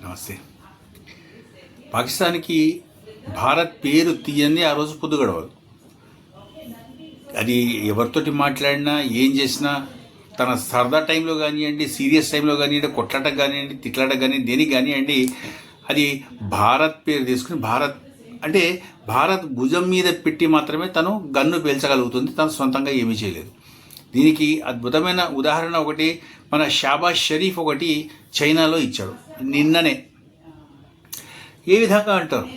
నమస్తే. పాకిస్తాన్కి భారత్ పేరు తీయంది ఆ రోజు పొద్దు గడవదు. అది ఎవరితోటి మాట్లాడినా ఏం చేసినా తన సరదా టైంలో కానివ్వండి, సీరియస్ టైంలో కానివ్వండి, కొట్లాటకు కానివ్వండి, తిట్లాటకు కానివ్వండి, దేనికి కానివ్వండి, అది భారత్ పేరు తీసుకుని భారత్ భుజం మీద పెట్టి మాత్రమే తను గన్ను పేల్చగలుగుతుంది. తను సొంతంగా ఏమీ చేయలేదు. దీనికి అద్భుతమైన ఉదాహరణ ఒకటి మన షాబాజ్ షరీఫ్ ఒకటి చైనాలో ఇచ్చాడు నిన్ననే. ఏ విధంగా అంటారు,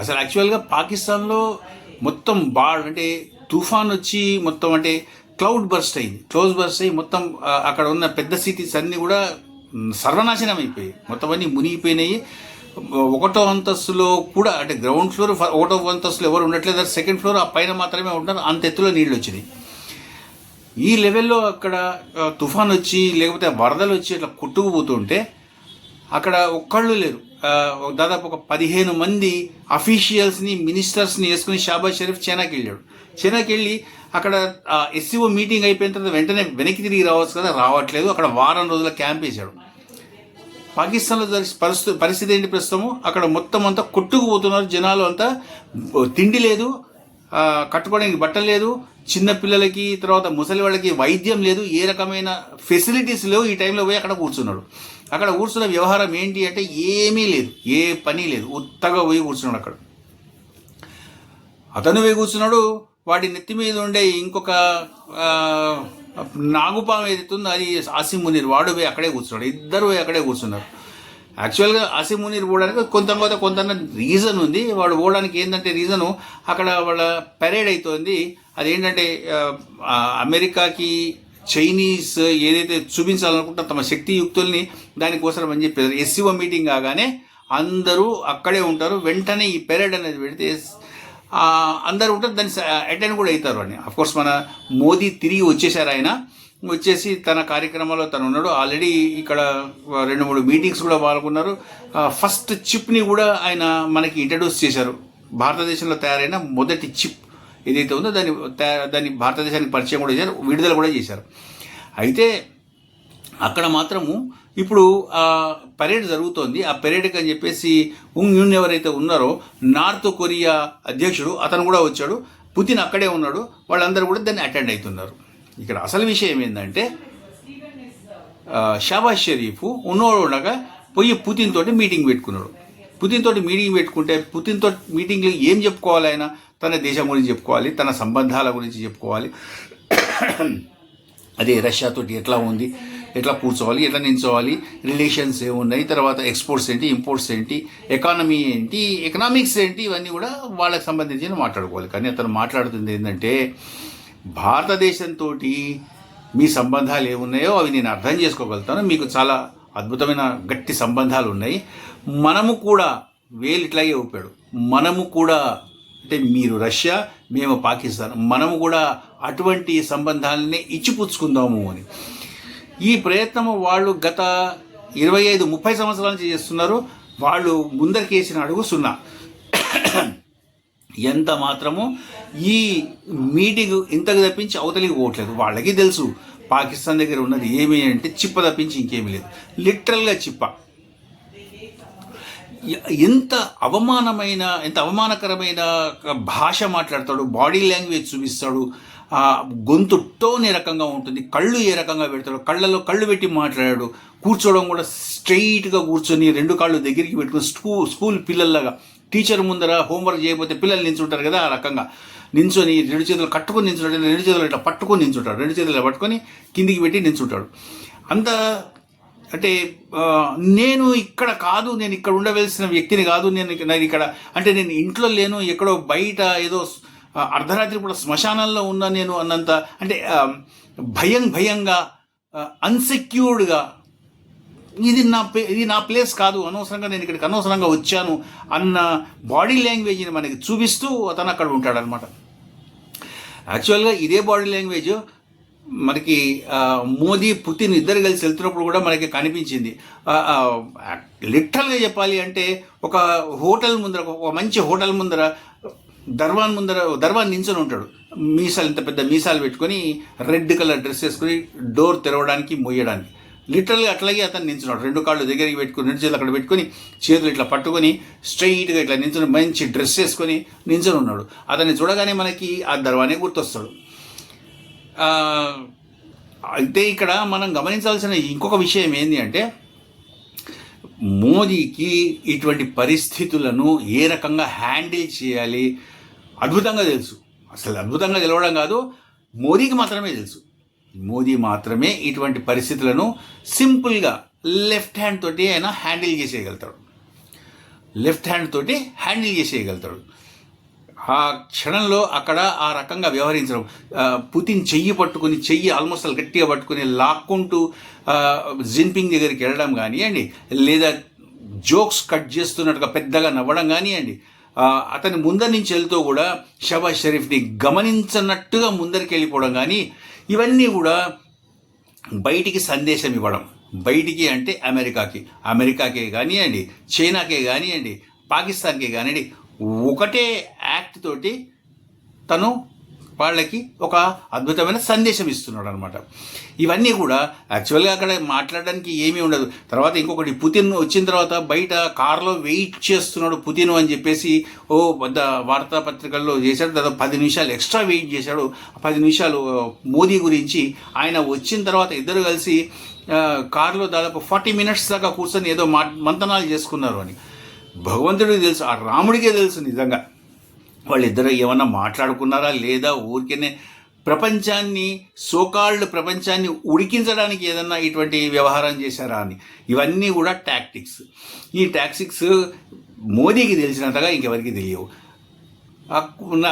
అసలు యాక్చువల్గా పాకిస్తాన్లో మొత్తం తుఫాన్ వచ్చి మొత్తం క్లౌడ్ బర్స్ట్ అయ్యి మొత్తం అక్కడ ఉన్న పెద్ద సిటీస్ అన్నీ కూడా సర్వనాశనం అయిపోయాయి. మొత్తం అన్నీ మునిగిపోయినాయి. ఒకటో అంతస్తులో కూడా గ్రౌండ్ ఫ్లోర్, ఒకటో అంతస్తులో ఎవరు ఉండట్లేదు, సెకండ్ ఫ్లోర్ ఆ పైన మాత్రమే ఉంటారు. అంత ఎత్తులో నీళ్ళు వచ్చినాయి. ఈ లెవెల్లో అక్కడ తుఫాన్ వచ్చి లేకపోతే వరదలు వచ్చి అట్లా కొట్టుకుపోతుంటే అక్కడ ఒక్కళ్ళు లేరు. దాదాపు ఒక 15 మంది అఫీషియల్స్ని, మినిస్టర్స్ని వేసుకుని షాబాజ్ షరీఫ్ చైనాకి వెళ్ళాడు. చైనాకి వెళ్ళి అక్కడ ఎస్సీఓ మీటింగ్ అయిపోయిన తర్వాత వెంటనే వెనక్కి తిరిగి రావచ్చు కదా, రావట్లేదు. అక్కడ వారం రోజుల క్యాంప్ వేశాడు. పాకిస్తాన్లో పరిస్థితి ఏంటి ప్రస్తుతము, అక్కడ మొత్తం అంతా కొట్టుకుపోతున్నారు జనాలు. అంతా తిండి లేదు, కట్టుకోవడానికి బట్టలు లేదు, చిన్నపిల్లలకి తర్వాత ముసలి వాళ్ళకి వైద్యం లేదు, ఏ రకమైన ఫెసిలిటీస్ లేవు. ఈ టైంలో పోయి అక్కడ కూర్చున్నాడు. అక్కడ కూర్చున్న వ్యవహారం ఏంటి అంటే ఏమీ లేదు, ఏ పని లేదు, ఉత్తగా పోయి కూర్చున్నాడు. అతను పోయి కూర్చున్నాడు. వాడి నెత్తి మీద ఉండే ఇంకొక నాగుపాము ఏదైతుందో అది ఆసిమ్ మునీర్, వాడు పోయి అక్కడే కూర్చున్నాడు. ఇద్దరు పోయి అక్కడే కూర్చున్నారు. యాక్చువల్గా ఆసిమ్ మునీర్ పోవడానికి కొంత రీజన్ ఉంది. వాడు పోవడానికి ఏంటంటే రీజను, అక్కడ వాళ్ళ పెరేడ్ అవుతుంది. అదేంటంటే అమెరికాకి చైనీస్ ఏదైతే చూపించాలనుకుంటా తమ శక్తియుక్తుల్ని, దానికోసం అని చెప్పారు. ఎస్సీఓ మీటింగ్ కాగానే అందరూ అక్కడే ఉంటారు. వెంటనే ఈ పెరేడ్ అనేది పెడితే అందరూ ఉంటారు, దాన్ని అటెండ్ కూడా అవుతారు అని. అఫ్కోర్స్ మన మోదీ తిరిగి వచ్చేసారు. ఆయన వచ్చేసి తన కార్యక్రమాల్లో తను ఉన్నాడు. ఆల్రెడీ ఇక్కడ 2-3 మీటింగ్స్ కూడా పాల్గొన్నారు. ఫస్ట్ చిప్ని కూడా ఆయన మనకి ఇంట్రడ్యూస్ చేశారు. భారతదేశంలో తయారైన మొదటి చిప్ ఏదైతే ఉందో దాన్ని భారతదేశానికి పరిచయం కూడా చేశారు, విడుదల కూడా చేశారు. అయితే అక్కడ మాత్రము ఇప్పుడు పరేడ్ జరుగుతోంది. ఆ పరేడ్కి అని చెప్పేసి యున్ ఎవరైతే ఉన్నారో నార్త్ కొరియా అధ్యక్షుడు, అతను కూడా వచ్చాడు. పుతిన్ అక్కడే ఉన్నాడు. వాళ్ళందరూ కూడా దాన్ని అటెండ్ అవుతున్నారు. ఇక్కడ అసలు విషయం ఏంటంటే షాబాజ్ షరీఫ్ ఉండగా పోయి పుతిన్ తోటి మీటింగ్ పెట్టుకున్నాడు. పుతిన్ తోటి మీటింగ్ పెట్టుకుంటే పుతిన్ తోటి మీటింగ్లో ఏం చెప్పుకోవాలి, ఆయన తన దేశం గురించి చెప్పుకోవాలి, తన సంబంధాల గురించి చెప్పుకోవాలి. అదే రష్యాతోటి ఎట్లా ఉంది, ఎట్లా కూర్చోవాలి, ఎట్లా నిల్చోవాలి, రిలేషన్స్ ఏమున్నాయి, తర్వాత ఎక్స్పోర్ట్స్ ఏంటి, ఇంపోర్ట్స్ ఏంటి, ఎకానమీ ఏంటి, ఎకనామిక్స్ ఏంటి, ఇవన్నీ కూడా వాళ్ళకి సంబంధించి మాట్లాడుకోవాలి. కానీ అతను మాట్లాడుతుంది ఏంటంటే భారతదేశంతో మీ సంబంధాలు ఏమున్నాయో అవి నేను అర్థం చేసుకోగలుగుతాను, మీకు చాలా అద్భుతమైన గట్టి సంబంధాలు ఉన్నాయి. మనము కూడా వేలు ఇట్లాగే ఊపాడు. మనము కూడా మీరు రష్యా, మేము పాకిస్తాన్, మనము కూడా అటువంటి సంబంధాలనే ఇచ్చిపుచ్చుకుందాము అని. ఈ ప్రయత్నం వాళ్ళు గత 25-30 సంవత్సరాల నుంచి చేస్తున్నారు. వాళ్ళు ముందరికి వేసిన అడుగు 0. ఎంత మాత్రము ఈ మీటింగ్ ఇంతకు తప్పించి అవతలికి పోవట్లేదు. వాళ్ళకి తెలుసు పాకిస్తాన్ దగ్గర ఉన్నది ఏమి అంటే చిప్ప తప్పించి ఇంకేమీ లేదు. లిటరల్గా చిప్ప. ఎంత అవమానకరమైన భాష మాట్లాడతాడు, బాడీ లాంగ్వేజ్ చూపిస్తాడు, గొంతు టోన్ ఏ రకంగా ఉంటుంది, కళ్ళు ఏ రకంగా పెడతాడు, కళ్ళలో కళ్ళు పెట్టి మాట్లాడాడు. కూర్చోవడం కూడా స్ట్రైట్గా కూర్చొని 2 కాళ్ళు దగ్గరికి పెట్టుకుని స్కూల్ పిల్లల్లాగా, టీచర్ ముందర హోంవర్క్ చేయకపోతే పిల్లలు నించుంటారు కదా, ఆ రకంగా నించొని 2 చేతులు కట్టుకొని నించుంటాడు, 2 చేతులు ఇట్లా పట్టుకొని నించుంటాడు, 2 చేతులు పట్టుకొని కిందికి పెట్టి నించుంటాడు. అంత నేను ఇక్కడ కాదు, నేను ఇక్కడ ఉండవలసిన వ్యక్తిని కాదు, నేను ఇక్కడ నేను ఇంట్లో లేను, ఎక్కడో బయట ఏదో అర్ధరాత్రి కూడా శ్మశానంలో ఉన్నా నేను అన్నంత భయంగా అన్సెక్యూర్డ్గా, ఇది నా ప్లేస్ కాదు, అనవసరంగా నేను ఇక్కడికి అనవసరంగా వచ్చాను అన్న బాడీ లాంగ్వేజ్ని మనకి చూపిస్తూ అతను అక్కడ ఉంటాడనమాట. యాక్చువల్గా ఇదే బాడీ లాంగ్వేజ్ మనకి మోదీ, పుతిన్ ఇద్దరు కలిసి వెళ్తున్నప్పుడు కూడా మనకి కనిపించింది. లిటరల్గా చెప్పాలి అంటే ఒక హోటల్ ముందర, ఒక మంచి హోటల్ ముందర దర్వాన్ నించొని ఉంటాడు. మీసాలు, ఇంత పెద్ద మీసాలు పెట్టుకొని రెడ్ కలర్ డ్రెస్ వేసుకొని డోర్ తెరవడానికి, మొయ్యడానికి. లిటరల్గా అట్లాగే అతను నించున్నాడు, 2 కాళ్ళు దగ్గరికి పెట్టుకుని 2 చేతులు అక్కడ పెట్టుకొని చేతులు ఇట్లా పట్టుకొని స్ట్రైట్గా ఇట్లా నించుని మంచి డ్రెస్ వేసుకొని నించుని ఉన్నాడు. అతన్ని చూడగానే మనకి ఆ దర్వానే గుర్తొస్తాడు. అయితే ఇక్కడ మనం గమనించాల్సిన ఇంకొక విషయం ఏంటి అంటే, మోదీకి ఇటువంటి పరిస్థితులను ఏ రకంగా హ్యాండిల్ చేయాలి అద్భుతంగా తెలుసు. అసలు అద్భుతంగా తెలవడం కాదు, మోదీకి మాత్రమే తెలుసు. మోదీ మాత్రమే ఇటువంటి పరిస్థితులను సింపుల్గా లెఫ్ట్ హ్యాండ్ తోటి ఆయన హ్యాండిల్ చేసేయగలుగుతాడు. ఆ క్షణంలో అక్కడ ఆ రకంగా వ్యవహరించడం, పుతిన్ చెయ్యి ఆల్మోస్ట్ గట్టిగా పట్టుకుని లాక్కుంటూ జిన్పింగ్ దగ్గరికి వెళ్ళడం కానివ్వండి, లేదా జోక్స్ కట్ చేస్తున్నట్టుగా పెద్దగా నవ్వడం కానివ్వండి, అతని ముందరి నుంచి వెళ్తూ కూడా షహబాజ్ షరీఫ్ని గమనించనట్టుగా ముందరికి వెళ్ళిపోవడం కానీ, ఇవన్నీ కూడా బయటికి సందేశం ఇవ్వడం. బయటికి అంటే అమెరికాకే కానివ్వండి, చైనాకే కానివ్వండి, పాకిస్తాన్కే కానివ్వండి, ఒకటే యాక్ట్ తోటి తను వాళ్ళకి ఒక అద్భుతమైన సందేశం ఇస్తున్నాడు అనమాట. ఇవన్నీ కూడా యాక్చువల్గా అక్కడ మాట్లాడడానికి ఏమీ ఉండదు. తర్వాత ఇంకొకటి, పుతిన్ వచ్చిన తర్వాత బయట కారులో వెయిట్ చేస్తున్నాడు పుతిన్ అని చెప్పేసి పెద్ద వార్తాపత్రికల్లో చేశాడు. దాదాపు 10 నిమిషాలు ఎక్స్ట్రా వెయిట్ చేశాడు. 10 నిమిషాలు మోదీ గురించి ఆయన వచ్చిన తర్వాత ఇద్దరు కలిసి కారులో దాదాపు 40 మినిట్స్ దాకా కూర్చొని ఏదో మంతనాలు చేసుకున్నారు అని భగవంతుడికి తెలుసు, ఆ రాముడికే తెలుసు నిజంగా వాళ్ళిద్దరూ ఏమన్నా మాట్లాడుకున్నారా లేదా ఊరికేనే ప్రపంచాన్ని ఉడికించడానికి ఏదన్నా ఇటువంటి వ్యవహారం చేశారా అని. ఇవన్నీ కూడా టాక్టిక్స్. ఈ టాక్టిక్స్ మోదీకి తెలిసినంతగా ఇంకెవరికి తెలియవు.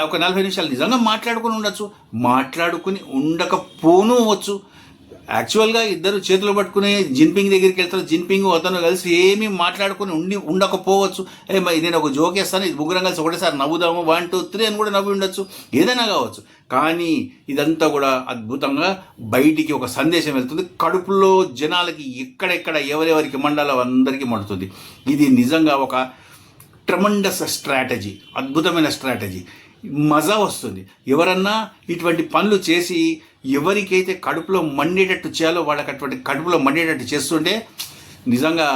ఒక 40 నిమిషాలు నిజంగా మాట్లాడుకుని ఉండకపోవచ్చు. యాక్చువల్గా ఇద్దరు చేతులు పట్టుకుని జిన్పింగ్ దగ్గరికి వెళ్తారు. జిన్పింగ్ అతను కలిసి ఏమీ మాట్లాడుకుని ఉండకపోవచ్చు. నేను ఒక జోక్ వేస్తాను, ఇది ముగ్గురం కలిసి ఒకటేసారి నవ్వుదాము 1 2 3 అని కూడా నవ్వి ఉండొచ్చు, ఏదైనా కావచ్చు. కానీ ఇదంతా కూడా అద్భుతంగా బయటికి ఒక సందేశం వెళ్తుంది. కడుపులో జనాలకి ఎక్కడెక్కడ ఎవరెవరికి మండాలో అందరికీ మండుతుంది. ఇది నిజంగా ఒక ట్రెమండస్ స్ట్రాటజీ, అద్భుతమైన స్ట్రాటజీ. మజా వస్తుంది. ఎవరన్నా ఇటువంటి పనులు చేసి ఎవరికైతే కడుపులో మండేటట్టు చేయాలో వాళ్ళకి అటువంటి కడుపులో మండేటట్టు చేస్తుంటే నిజంగా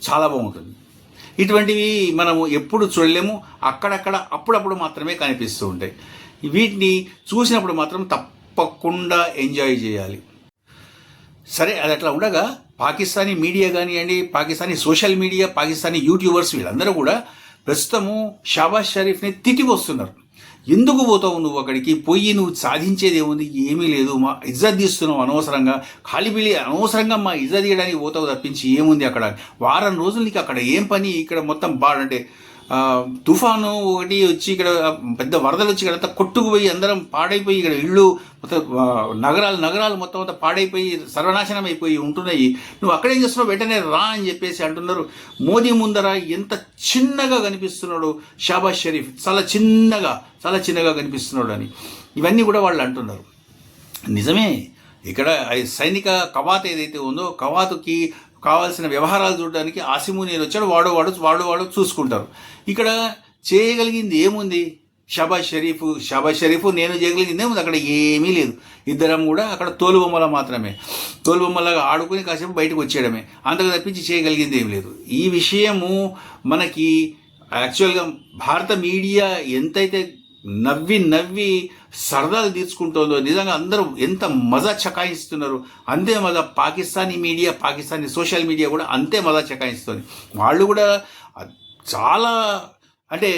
చాలా బాగుంటుంది. ఇటువంటివి మనము ఎప్పుడు చూడలేము, అక్కడక్కడ అప్పుడప్పుడు మాత్రమే కనిపిస్తూ ఉంటాయి. వీటిని చూసినప్పుడు మాత్రం తప్పకుండా ఎంజాయ్ చేయాలి. సరే, అది అట్లా ఉండగా పాకిస్తానీ మీడియా కానివ్వండి, Pakistani social media, Pakistani YouTubers వీళ్ళందరూ కూడా ప్రస్తుతము షహబాజ్ షరీఫ్ని తిట్టి వస్తున్నారు. ఎందుకు పోతావు నువ్వు అక్కడికి పోయి, నువ్వు సాధించేది ఏముంది, ఏమీ లేదు, మా ఇజ్జత్ తీస్తున్నావు అనవసరంగా, అనవసరంగా మా ఇజ్జత్ తీయడానికి పోతావు తప్పించి ఏముంది అక్కడ, వారం రోజులు నీకు అక్కడ ఏం పని, ఇక్కడ మొత్తం అంటే తుఫాను ఒకటి వచ్చి ఇక్కడ పెద్ద వరదలు వచ్చి ఇక్కడ అంతా కొట్టుకుపోయి అందరం పాడైపోయి ఇక్కడ ఇళ్ళు మొత్తం నగరాలు మొత్తం అంతా పాడైపోయి సర్వనాశనం అయిపోయి ఉంటున్నాయి. నువ్వు అక్కడేం చేస్తున్నావు, వెంటనే రా అని చెప్పేసి అంటున్నారు. మోదీ ముందర ఎంత చిన్నగా కనిపిస్తున్నాడు షహబాజ్ షరీఫ్, చాలా చిన్నగా కనిపిస్తున్నాడు అని ఇవన్నీ కూడా వాళ్ళు అంటున్నారు. నిజమే, ఇక్కడ సైనిక కవాతు ఏదైతే ఉందో కవాతుకి కావాల్సిన వ్యవహారాలు చూడడానికి ఆసిమునీర్ వచ్చాడు, వాడు చూసుకుంటారు. ఇక్కడ చేయగలిగింది ఏముంది, షహబాజ్ షరీఫ్ నేను చేయగలిగింది ఏముంది, అక్కడ ఏమీ లేదు. ఇద్దరం కూడా అక్కడ తోలుబొమ్మలాగా ఆడుకుని కాసేపు బయటకు వచ్చేయడమే, అంతకు తప్పించి చేయగలిగింది ఏం లేదు. ఈ విషయము మనకి యాక్చువల్గా భారత మీడియా ఎంతైతే నవ్వి సరదాలు తీర్చుకుంటుందో, నిజంగా అందరూ ఎంత మజా చకాయిస్తున్నారు, అంతే మజా Pakistani media, Pakistani social media కూడా అంతే మజా చకాయిస్తుంది. వాళ్ళు కూడా చాలా అంటే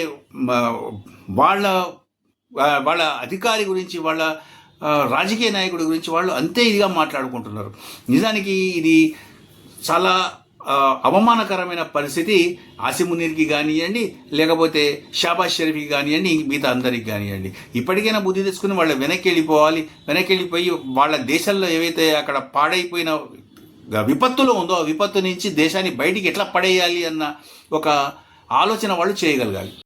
వాళ్ళ అధికారి గురించి, వాళ్ళ రాజకీయ నాయకుడి గురించి వాళ్ళు అంతే ఇదిగా మాట్లాడుకుంటున్నారు. నిజానికి ఇది చాలా అవమానకరమైన పరిస్థితి ఆసిమునీర్కి కానివ్వండి, లేకపోతే షహబాజ్ షరీఫ్కి కానివ్వండి, మిగతా అందరికి కానివ్వండి. ఇప్పటికైనా బుద్ధి తెచ్చుకుని వాళ్ళు వెనక్కి వెళ్ళిపోయి వాళ్ళ దేశంలో ఏవైతే అక్కడ పాడైపోయిన విపత్తులో ఉందో ఆ విపత్తు నుంచి దేశాన్ని బయటికి ఎట్లా పడేయాలి అన్న ఒక ఆలోచన వాళ్ళు చేయగలగాలి.